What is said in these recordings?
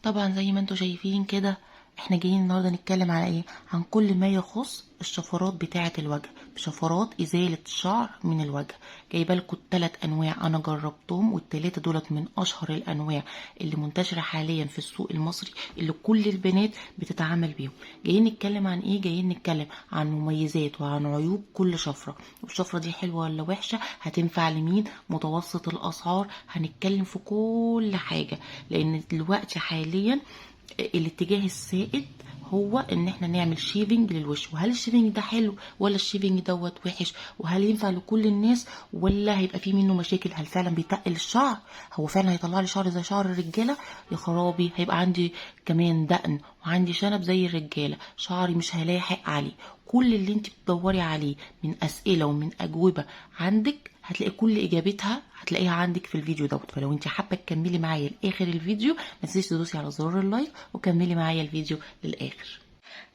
طبعا زي ما انتوا شايفين كده، احنا جايين النهارده نتكلم على ايه؟ عن كل ما يخص الشفرات بتاعه الوجه، شفرات ازاله الشعر من الوجه. جايبه لكم 3 انواع انا جربتهم، والتلاته دولت من اشهر الانواع اللي منتشره حاليا في السوق المصري، اللي كل البنات بتتعامل بيهم. جايين نتكلم عن ايه؟ جايين نتكلم عن مميزات وعن عيوب كل شفره، والشفره دي حلوه ولا وحشه، هتنفع لمين، متوسط الاسعار. هنتكلم في كل حاجه، لان دلوقتي حاليا الاتجاه السائد هو ان احنا نعمل شيفنج للوش. وهل الشيفنج ده حلو ولا الشيفنج دوت وحش؟ وهل ينفع لكل الناس ولا هيبقى فيه منه مشاكل؟ هل فعلا بيتقل الشعر؟ هو فعلا هيطلع لي شعر زي شعر الرجاله؟ يا خرابي، هيبقى عندي كمان دقن وعندي شنب زي الرجاله، شعري مش هلاحق عليه. كل اللي انت بتدوري عليه من اسئله ومن اجوبه عندك، هتلاقي كل اجابتها هتلاقيها عندك في الفيديو دوت. فلو انت حابه تكملي معايا لاخر الفيديو، ما تنسيش تدوسي على زرار اللايك وكملي معايا الفيديو للاخر.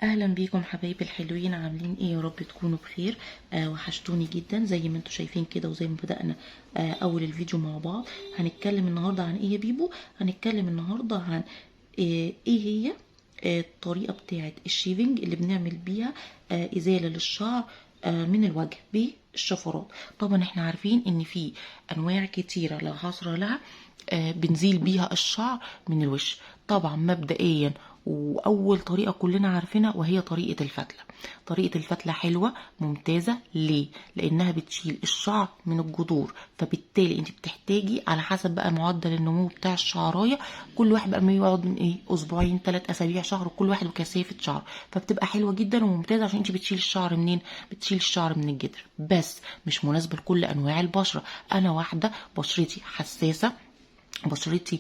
اهلا بيكم حبايبي الحلوين، عاملين ايه؟ يا رب تكونوا بخير. وحشتوني جدا زي ما انتم شايفين كده، وزي ما بدأنا اول الفيديو مع بعض. هنتكلم النهارده عن ايه يا بيبو؟ هنتكلم النهارده عن ايه هي الطريقه بتاعه الشيفنج اللي بنعمل بيها ازاله للشعر من الوجه بالشفرات. طبعا احنا عارفين ان في انواع كتيره لا حصر لها بنزيل بيها الشعر من الوش. طبعا مبدئيا واول طريقه كلنا عارفينها وهي طريقه الفتله. طريقه الفتله حلوه ممتازه، ليه؟ لانها بتشيل الشعر من الجذور، فبالتالي انت بتحتاجي على حسب بقى معدل النمو بتاع الشعرايه، كل واحد بقى ما يقعد من ايه، اسبوعين 3 اسابيع شهر، كل واحد وكثافه شعر. فبتبقى حلوه جدا وممتازه عشان انت بتشيل الشعر منين؟ بتشيل الشعر من الجذر. بس مش مناسبه لكل انواع البشره. انا واحده بشرتي حساسه، بشرتي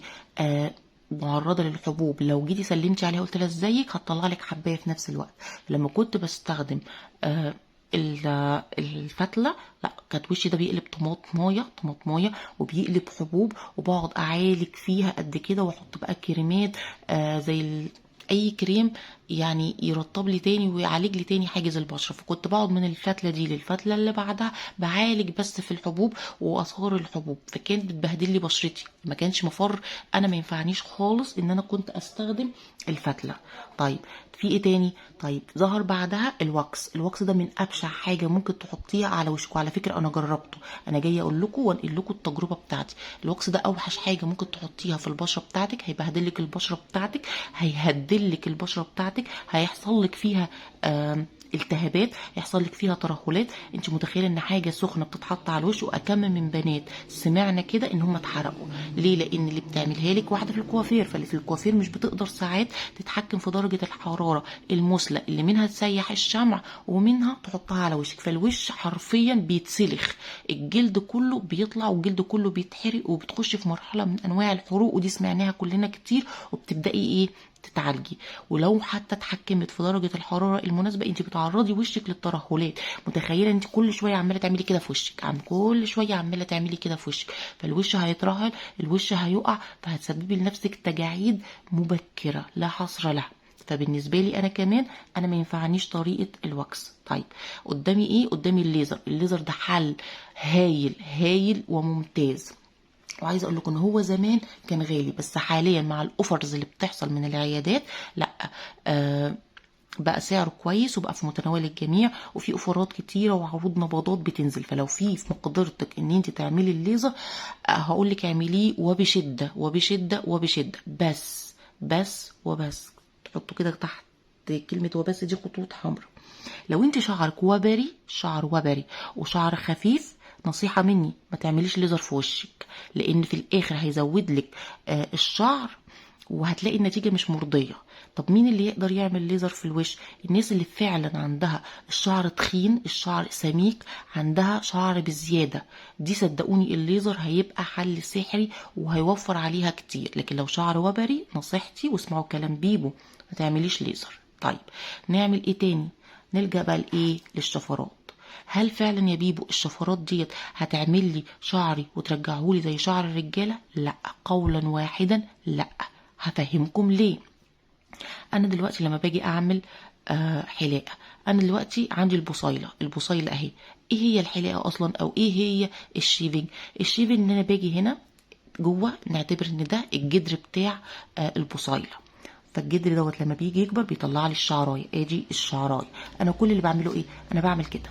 معرضه للحبوب. لو جيتي سلمتي عليها قلت لها ازيك، هتطلع لك حبايه في نفس الوقت. لما كنت بستخدم الفتله، لا، كانت وشي ده بيقلب طماطمايه وبيقلب حبوب، وبقعد اعالج فيها قد كده، واحط بقى كريمات زي اي كريم يعني يرطب لي تاني ويعالج لي تاني حاجز البشره. فكنت بقعد من الفتله دي للفتله اللي بعدها بعالج بس في الحبوب واثار الحبوب، فكانت بتبهدل لي بشرتي، ما كانش مفر. انا ما ينفعنيش خالص ان انا كنت استخدم الفتله. طيب في ايه تاني؟ طيب ظهر بعدها الوكس ده من ابشع حاجه ممكن تحطيها على وشك. على فكره انا جربته، انا جايه اقول لكم وانقل لكم التجربه بتاعتي. الوكس ده اوحش حاجه ممكن تحطيها في البشره بتاعتك، هيبهدلك البشره بتاعتك، هيهدلك البشره بتاعتك، هيحصل لك فيها التهابات، يحصل لك فيها ترهلات. انت متخيله ان حاجه سخنه بتتحط على الوش؟ واكم من بنات سمعنا كده ان هم اتحرقوا. ليه؟ لان اللي بتعملها لك واحده في الكوافير، فاللي في الكوافير مش بتقدر ساعات تتحكم في درجه الحراره المثلى اللي منها تسيح الشمع ومنها تحطها على وشك، فالوش حرفيا بيتسلخ، الجلد كله بيطلع والجلد كله بيتحرق، وبتخش في مرحله من انواع الحروق، ودي سمعناها كلنا كتير. وبتبداي ايه؟ تتعالجي. ولو حتى اتحكمت في درجه الحراره المناسبه، انت بتعرضي وشك للترهلات. متخيله انت كل شويه عماله تعملي كده في وشك، كل شويه عماله تعملي كده في وشك، فالوش هيترهل، الوش هيقع، فهتسببي لنفسك تجاعيد مبكره لا حصر لها. فبالنسبه لي انا كمان، انا ما ينفعنيش طريقه الوكس. طيب قدامي ايه؟ قدامي الليزر. الليزر ده حل هايل هايل وممتاز. وعايزه اقول لكم ان هو زمان كان غالي، بس حاليا مع الاوفرز اللي بتحصل من العيادات، لا، بقى سعره كويس وبقى في متناول الجميع، وفي اوفرات كتيره وعروض نبضات بتنزل. فلو في مقدرتك ان انت تعملي الليزر، هقول لك اعمليه وبشده وبشده وبشده. بس وبس تحطوا كده تحت كلمه وبس دي خطوط حمراء. لو انت شعرك وبري، شعر وبري وشعر خفيف، نصيحة مني ما تعمليش ليزر في وشك، لان في الاخر هيزود لك الشعر، وهتلاقي النتيجة مش مرضية. طب مين اللي يقدر يعمل ليزر في الوش؟ الناس اللي فعلا عندها الشعر تخين، الشعر سميك، عندها شعر بزيادة، دي صدقوني الليزر هيبقى حل سحري وهيوفر عليها كتير. لكن لو شعر وبري، نصيحتي واسمعوا كلام بيبو، ما تعمليش ليزر. طيب نعمل ايه تاني؟ نلجأ بقى لايه؟ للشفرات. هل فعلا يا بيبو الشفرات ديت هتعمل لي شعري وترجعهولي زي شعر الرجاله؟ لا، قولا واحدا لا. هفهمكم ليه. انا دلوقتي لما باجي اعمل حلاقه، انا دلوقتي عندي البصيله اهي. ايه هي الحلاقه اصلا؟ او ايه هي الشيفنج؟ الشيفنج ان انا باجي هنا جوه نعتبر ان ده الجدر بتاع البصيله. فالجدر دوت لما بيجي يكبر بيطلع لي الشعرايه. ادي الشعرايه. انا كل اللي بعمله ايه؟ انا بعمل كده،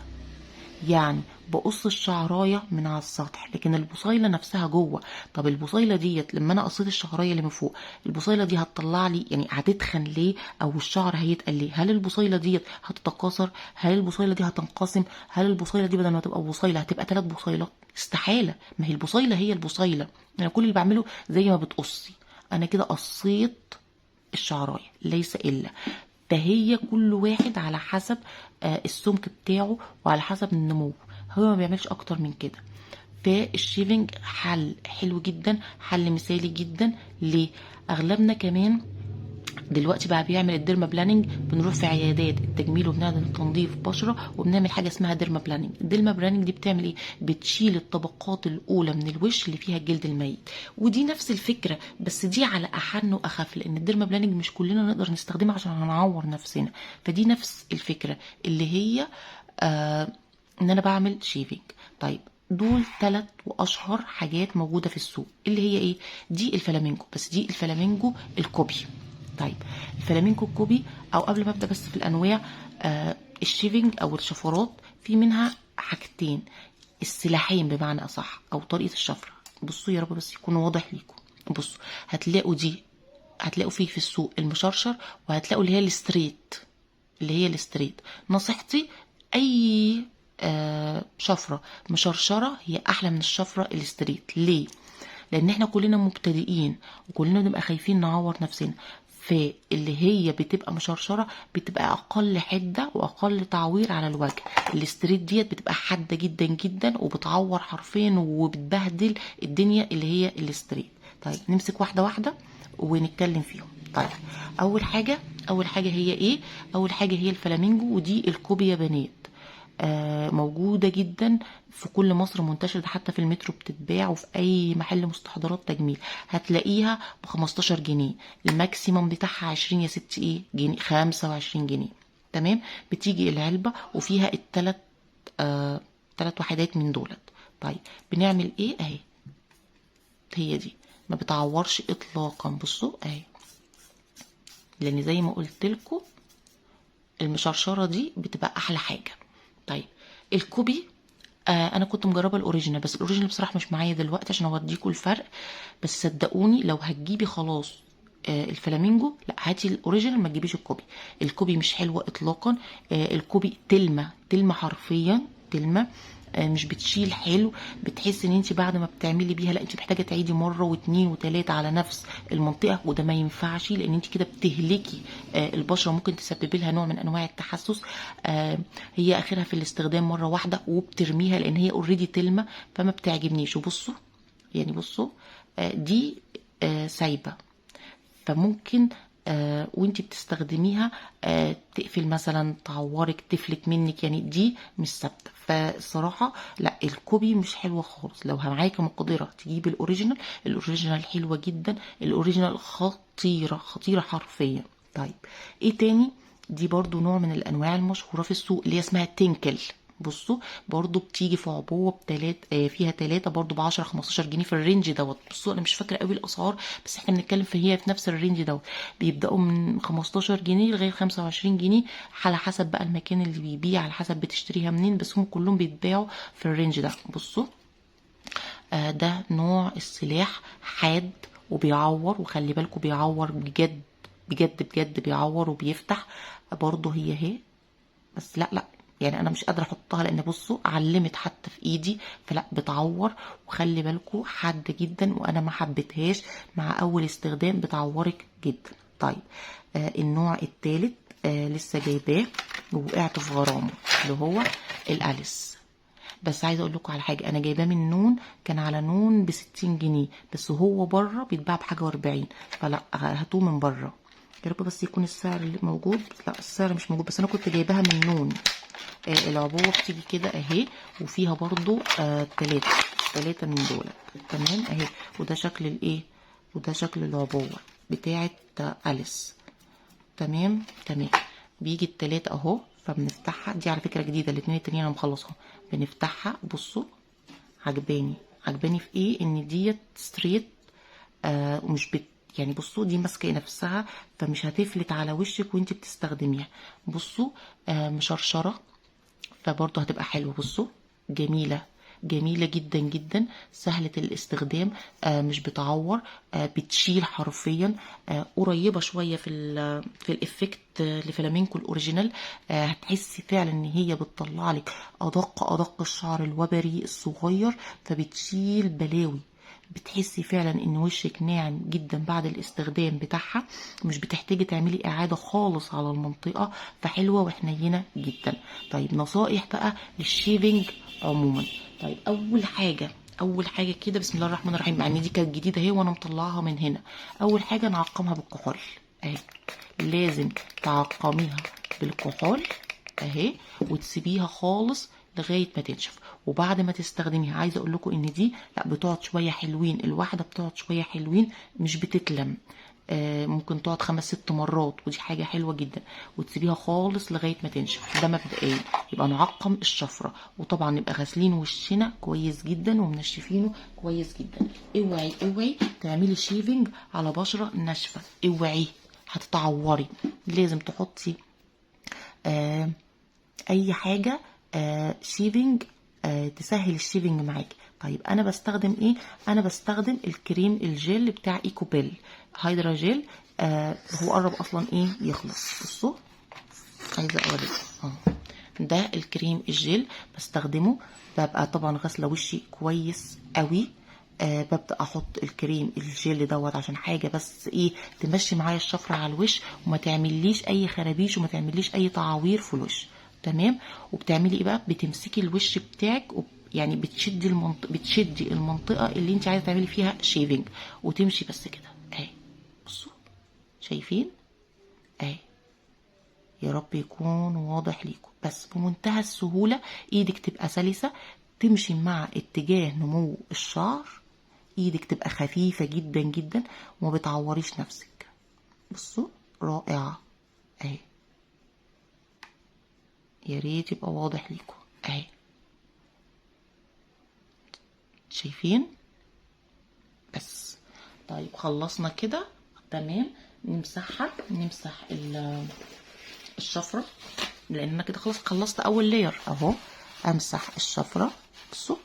يعني بقص الشعرايه من على السطح، لكن البصيله نفسها جوه. طب البصيله ديت لما انا قصيت الشعرايه اللي من فوق، البصيله دي هتطلع لي يعني هتتخن ليه او الشعر هيتقل ليه؟ هل البصيله ديت هتتكاثر؟ هل البصيله دي هتنقسم؟ هل البصيله دي بدل ما تبقى بصيله هتبقى 3 بصيلات؟ استحاله. ما هي البصيله هي البصيله. انا كل اللي بعمله زي ما بتقصي، انا كده قصيت الشعرايه ليس الا. فهي كل واحد على حسب السمك بتاعه وعلى حسب النمو، هو ما بيعملش اكتر من كده. فالشيفنج حل حلو جدا، حل مثالي جدا. ليه؟ اغلبنا كمان دلوقتي بقى بيعمل الديرما بلاننج، بنروح في عيادات التجميل وبنعمل تنظيف بشره وبنعمل حاجه اسمها ديرما بلاننج. الديرما بلاننج دي بتعمل ايه؟ بتشيل الطبقات الاولى من الوش اللي فيها الجلد الميت. ودي نفس الفكره، بس دي على احن واخف، لان الديرما بلاننج مش كلنا نقدر نستخدمها عشان هنعور نفسنا. فدي نفس الفكره اللي هي ان انا بعمل شيفنج. طيب دول 3 واشهر حاجات موجوده في السوق، اللي هي ايه؟ دي الفلامينجو، بس دي الفلامينجو الكوبي. طيب الفلامينكو الكوبي، او قبل ما ابدا بس في الانواع، الشيفنج او الشفرات في منها حاجتين، السلاحين بمعنى اصح، او طريقه الشفره. بصوا يا رب بس يكون واضح ليكم. بصوا هتلاقوا دي، هتلاقوا فيه في السوق المشرشر، وهتلاقوا اللي هي الستريت. نصيحتي اي شفره مشرشره هي احلى من الشفره الستريت. ليه؟ لان احنا كلنا مبتدئين وكلنا بنبقى خايفين نعور نفسنا. فاللي هي بتبقى مشرشره بتبقى اقل حده واقل تعوير على الوجه. الستريت ديت بتبقى حاده جدا جدا وبتعور حرفيا وبتبهدل الدنيا اللي هي الستريت. طيب نمسك واحده واحده ونتكلم فيهم. طيب اول حاجه هي ايه؟ اول حاجه هي الفلامينجو، ودي الكوبي يا بنات. موجودة جدا في كل مصر، منتشرة، ده حتى في المترو بتتباع، وفي اي محل مستحضرات تجميل هتلاقيها ب15 جنيه. الماكسيموم بتاعها 20 يا ستي ايه جنيه، 25 جنيه. تمام. بتيجي العلبة وفيها التلات 3 وحدات من دولت. طيب بنعمل ايه؟ اهي هي دي، ما بتعورش اطلاقا. بصوا اهي، لان زي ما قلت لكم المشرشرة دي بتبقى احلى حاجة. طيب الكوبي، انا كنت مجربه الاوريجينال، بس الاوريجينال بصراحه مش معايا دلوقتي عشان اوريكم الفرق. بس صدقوني لو هتجيبي خلاص الفلامينجو، لا هاتي الاوريجينال، ما تجيبيش الكوبي. الكوبي مش حلوه اطلاقا. الكوبي تلمه حرفيا، تلمه مش بتشيل حلو. بتحس ان انت بعد ما بتعملي بيها لا انت محتاجه تعيدي مره واثنين وثلاثه على نفس المنطقه، وده ما ينفعش، لان انت كده بتهلكي البشره، ممكن تسببي لها نوع من انواع التحسس. هي اخرها في الاستخدام مره واحده وبترميها، لان هي اوريدي تلمه، فما بتعجبنيش. وبصوا يعني بصوا دي سايبه، فممكن وانتي بتستخدميها تقفل مثلا، تعورك، تفلت منك، يعني دي مش ثابته. فالصراحه لا، الكوبي مش حلوه خالص. لو معاكي مقدره تجيبي الاوريجينال، الاوريجينال حلوه جدا، الاوريجينال خطيره خطيره حرفيا. طيب ايه تاني؟ دي برضو نوع من الانواع المشهوره في السوق اللي هي اسمها تينكل. بصوا برضو بتيجي في عبوه فيها 3 برضو ب10 15 جنيه في الرينج دوت. بصوا انا مش فاكره قوي الاسعار، بس احنا بنتكلم هي في نفس الرينج دوت. بيبداوا من 15 جنيه لغايه 25 جنيه على حسب بقى المكان اللي بيبيع، على حسب بتشتريها منين، بس هم كلهم بيتباعوا في الرينج ده. بصوا ده نوع السلاح حاد وبيعور، وخلي بالكم بيعور بجد بجد بجد، بيعور وبيفتح. برضو هي بس لا يعني انا مش قادره احطها، لان بصوا علمت حتى في ايدي، فلا بتعور. وخلي بالكوا حد جدا، وانا ما حبيتهاش مع اول استخدام، بتعورك جدا. طيب النوع الثالث لسه جايباه ووقعت في غرامه، اللي هو الاليس. بس عايزه اقول لكم على حاجه، انا جايباه من نون، كان على نون ب60 جنيه، بس هو بره بيتباع بحاجه و40، فلا هاتوه من بره. يا رب بس يكون السعر اللي موجود. لا السعر مش موجود، بس انا كنت جايباها من نون. العبوه بتيجي كده اهي، وفيها برضو 3 من دول. تمام اهي. وده شكل الايه، وده شكل العبوه بتاعه اليس. تمام. بيجي ال3 اهو، فبنفتحها. دي على فكره جديده، الاتنين التانيين انا مخلصها. بنفتحها. بصوا عجباني في ايه؟ ان ديت ستريت ومش يعني بصوا دي ماسكه نفسها، فمش هتفلت على وشك وانت بتستخدميها. بصوا مشرشره، فبرضه هتبقى حلوه. بصوا جميله، جميله جدا جدا، سهله الاستخدام، مش بتعور، بتشيل حرفيا، قريبه شويه في الافكت لفلامينكو الاوريجينال. هتحسي فعلا ان هي بتطلع لك ادق الشعر الوبري الصغير، فبتشيل بلاوي. بتحسي فعلا ان وشك ناعم جدا بعد الاستخدام بتاعها، مش بتحتاجي تعملي اعادة خالص على المنطقة، فحلوة وحنينة جدا. طيب نصائح بقى للشيفنج عموما. طيب اول حاجة كده بسم الله الرحمن الرحيم، مع ان دي كانت جديدة اهي وانا مطلعها من هنا. اول حاجة نعقمها بالكحول اهي، لازم تعقميها بالكحول اهي، وتسيبيها خالص لغايه ما تنشف. وبعد ما تستخدميها عايزه اقول لكم ان دي لا بتقعد شويه حلوين، الواحده بتقعد شويه حلوين، مش بتتلم. ممكن تقعد 5-6 مرات، ودي حاجه حلوه جدا. وتسيبيها خالص لغايه ما تنشف، ده مبدئيا. يبقى نعقم الشفره، وطبعا نبقى غاسلين وشنا كويس جدا ومنشفينه كويس جدا. اوعي تعملي شيفنج على بشره ناشفه، اوعي هتتعوري. لازم تحطي اي حاجه شيفنج تسهل الشيفنج معاكي. طيب انا بستخدم ايه؟ انا بستخدم الكريم الجل بتاع ايكوبيل هيدرا جل. هو قرب اصلا ايه يخلص. بصوا عايزه اوريكم ده الكريم الجل بستخدمه. ببقى طبعا غاسله وشي كويس قوي، ببدأ احط الكريم الجل دوت عشان حاجه بس ايه، تمشي معايا الشفره على الوش وما تعمليش اي خرابيش وما تعمليش اي تعاوير في الوش. تمام. وبتعملي ايه بقى؟ بتمسكي الوش بتاعك يعني بتشدي المنطقه اللي انت عايزه تعملي فيها شيفنج، وتمشي بس كده اهي. بصوا شايفين اهي، يا رب يكون واضح ليكم. بس بمنتهى السهوله، ايدك تبقى سلسه، تمشي مع اتجاه نمو الشعر، ايدك تبقى خفيفة جدا جدا وما بتعوريش نفسك. بصوا رائعة اهي، يا ريت يبقى واضح ليكم اهي. شايفين؟ بس طيب خلصنا كده تمام. نمسح الشفرة، لان انا كده خلاص خلصت اول لير اهو. امسح الشفرة. بصوا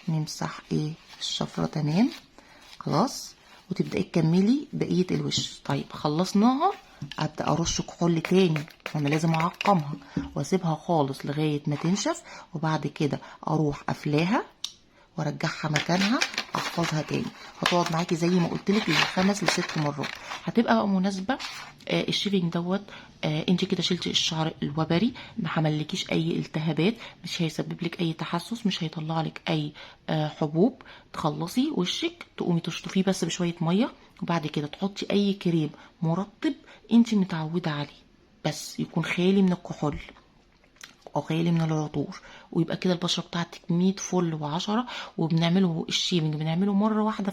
نمسح ايه الشفرة تمام خلاص، وتبداي تكملي بقيه الوش. طيب خلصناها، ابدا ارش كحول تاني، وانا لازم اعقمها واسيبها خالص لغايه ما تنشف، وبعد كده اروح قافلاها وارجعها مكانها، احفظها تاني. هتقعد معاكي زي ما قلت لك 5-6 مرات، هتبقى بقى مناسبه. الشيفنج دوت انت كده شلتي الشعر الوبري، ما حملكيش اي التهابات، مش هيسبب لك اي تحسس، مش هيطلع لك اي حبوب. تخلصي وشك تقومي تشطفيه بس بشويه ميه، وبعد كده تحطي اي كريم مرطب انت متعوده عليه، بس يكون خالي من الكحول او خالي من العطور، ويبقى كده البشره بتاعتك 100 فل و10. وبنعمله الشيفنج بنعمله مره واحده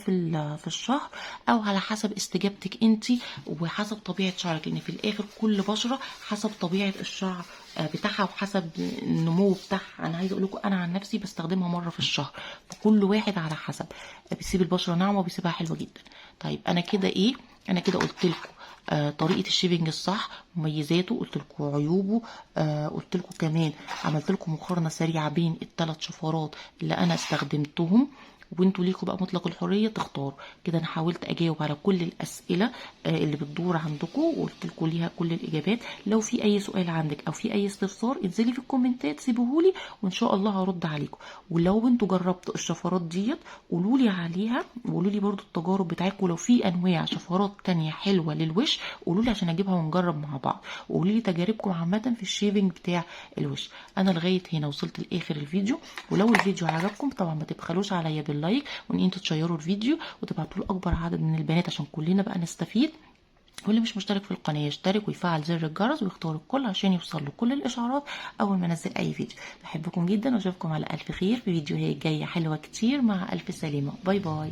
في الشهر، او على حسب استجابتك انت وحسب طبيعه شعرك، لان في الاخر كل بشره حسب طبيعه الشعر بتاعها وحسب النمو بتاعها. انا عايزه اقول لكم انا عن نفسي بستخدمها مره في الشهر، فكل واحد على حسب بيسيب البشره ناعمه وبيسيبها حلوه جدا. طيب انا كده ايه، انا كده قلت لكم طريقه الشيفنج الصح، مميزاته، قلت لكم عيوبه، قلت لكم كمان، عملت لكم مقارنه سريعه بين ال3 شفرات اللي انا استخدمتهم، وانتوا ليكم بقى مطلق الحريه تختاروا. كده انا حاولت اجاوب على كل الاسئله اللي بتدور عندكم، وقلت لكم ليها كل الاجابات. لو في اي سؤال عندك او في اي استفسار انزلي في الكومنتات سيبوهولي، وان شاء الله هرد عليكم. ولو انتوا جربتوا الشفرات ديت قولوا لي عليها، وقولوا لي برده التجارب بتاعتكم. لو في انواع شفرات تانية حلوه للوش قولوا لي عشان اجيبها ونجرب مع بعض، وقولوا لي تجاربكم عامه في الشيفنج بتاع الوش. انا لغايه هنا وصلت لاخر الفيديو، ولو الفيديو عجبكم طبعا ما تبخلوش عليا باللايك، وان انتوا تشيروا الفيديو وتبعتوا لاكبر عدد من البنات عشان كلنا بقى نستفيد. واللي مش مشترك في القناه يشترك ويفعل زر الجرس ويختار الكل عشان يوصل له كل الاشعارات اول ما انزل اي فيديو. بحبكم جدا واشوفكم على الف خير في فيديوهات جايه حلوه كتير. مع الف سلامه، باي باي.